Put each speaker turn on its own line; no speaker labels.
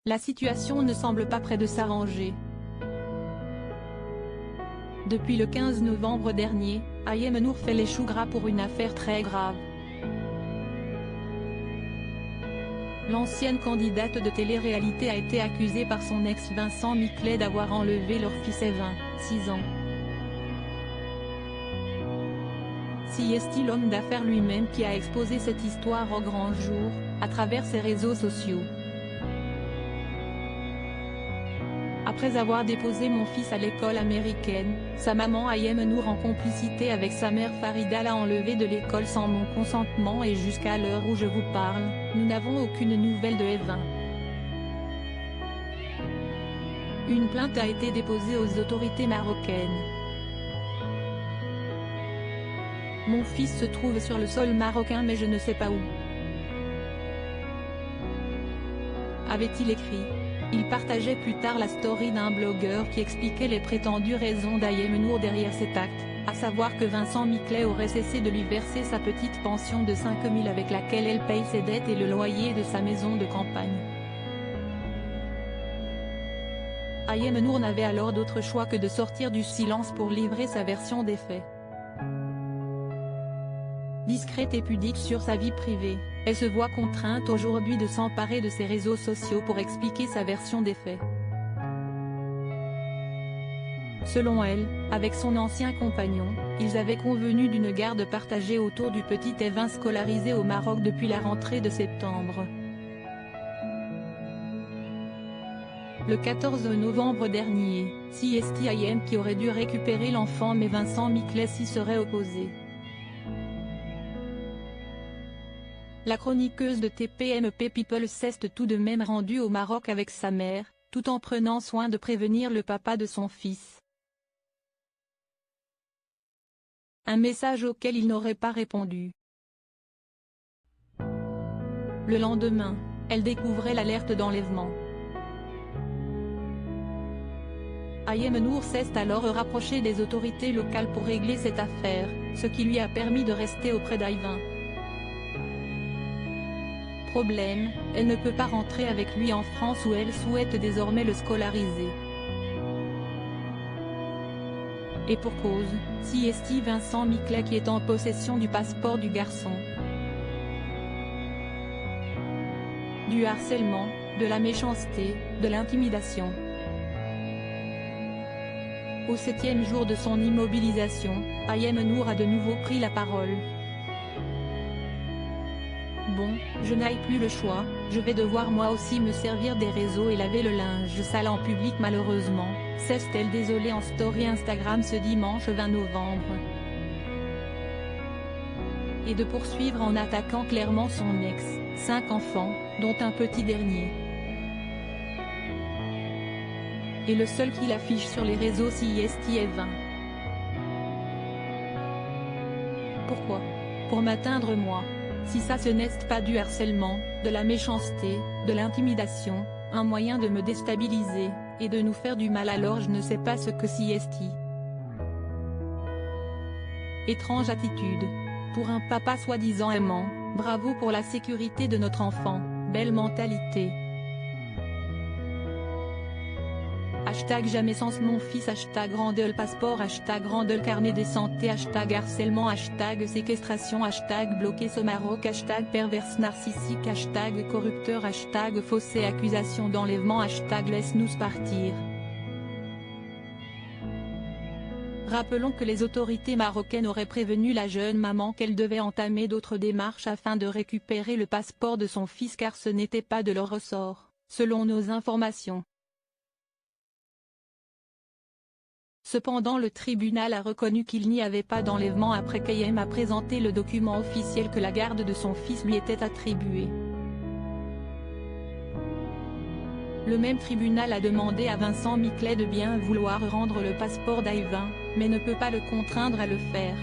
La situation ne semble pas près de s'arranger. Depuis le 15 novembre dernier, Ayem Nour fait les choux gras pour une affaire très grave. L'ancienne candidate de télé-réalité a été accusée par son ex Vincent Miclet d'avoir enlevé leur fils Evin, 6 ans. C'est l'homme d'affaires lui-même qui a exposé cette histoire au grand jour, à travers ses réseaux sociaux. Après avoir déposé mon fils à l'école américaine, sa maman Ayem Nour en complicité avec sa mère Farida l'a enlevé de l'école sans mon consentement et jusqu'à l'heure où je vous parle, nous n'avons aucune nouvelle de Evin. Une plainte a été déposée aux autorités marocaines. Mon fils se trouve sur le sol marocain mais je ne sais pas où. Avait-il écrit. Il partageait plus tard la story d'un blogueur qui expliquait les prétendues raisons d'Ayem Nour derrière cet acte, à savoir que Vincent Miclet aurait cessé de lui verser sa petite pension de 5 000 avec laquelle elle paye ses dettes et le loyer de sa maison de campagne. Ayem Nour n'avait alors d'autre choix que de sortir du silence pour livrer sa version des faits. Discrète et pudique sur sa vie privée, elle se voit contrainte aujourd'hui de s'emparer de ses réseaux sociaux pour expliquer sa version des faits. Selon elle, avec son ancien compagnon, ils avaient convenu d'une garde partagée autour du petit Evin scolarisé au Maroc depuis la rentrée de septembre. Le 14 novembre dernier, c'est Ayem qui aurait dû récupérer l'enfant mais Vincent Miclet s'y serait opposé. La chroniqueuse de TPMP People s'est tout de même rendue au Maroc avec sa mère, tout en prenant soin de prévenir le papa de son fils. Un message auquel il n'aurait pas répondu. Le lendemain, elle découvrait l'alerte d'enlèvement. Ayem Nour s'est alors rapprochée des autorités locales pour régler cette affaire, ce qui lui a permis de rester auprès d'Evin. Problème, elle ne peut pas rentrer avec lui en France où elle souhaite désormais le scolariser. Et pour cause, c'est Vincent Miclet qui est en possession du passeport du garçon. Du harcèlement, de la méchanceté, de l'intimidation. Au 7e jour de son immobilisation, Ayem Nour a de nouveau pris la parole. Bon, je n'ai plus le choix, je vais devoir moi aussi me servir des réseaux et laver le linge sale en public malheureusement, s'est-elle désolée en story Instagram ce dimanche 20 novembre. Et de poursuivre en attaquant clairement son ex, 5 enfants, dont un petit dernier. Et le seul qu'il affiche sur les réseaux c'est Evin. Pourquoi? Pour m'atteindre moi. Si ça ce n'est pas du harcèlement, de la méchanceté, de l'intimidation, un moyen de me déstabiliser, et de nous faire du mal alors je ne sais pas ce que c'est. Étrange attitude. Pour un papa soi-disant aimant, bravo pour la sécurité de notre enfant, belle mentalité. Hashtag jamais sans mon fils, hashtag Randel passeport, hashtag Randel carnet de santé, hashtag harcèlement, hashtag séquestration, hashtag bloqué ce Maroc, hashtag perverse narcissique, hashtag corrupteur, hashtag faussée accusation d'enlèvement, hashtag laisse-nous partir. Rappelons que les autorités marocaines auraient prévenu la jeune maman qu'elle devait entamer d'autres démarches afin de récupérer le passeport de son fils car ce n'était pas de leur ressort, selon nos informations. Cependant le tribunal a reconnu qu'il n'y avait pas d'enlèvement après qu'Ayem a présenté le document officiel que la garde de son fils lui était attribuée. Le même tribunal a demandé à Vincent Miclet de bien vouloir rendre le passeport d'Evin, mais ne peut pas le contraindre à le faire.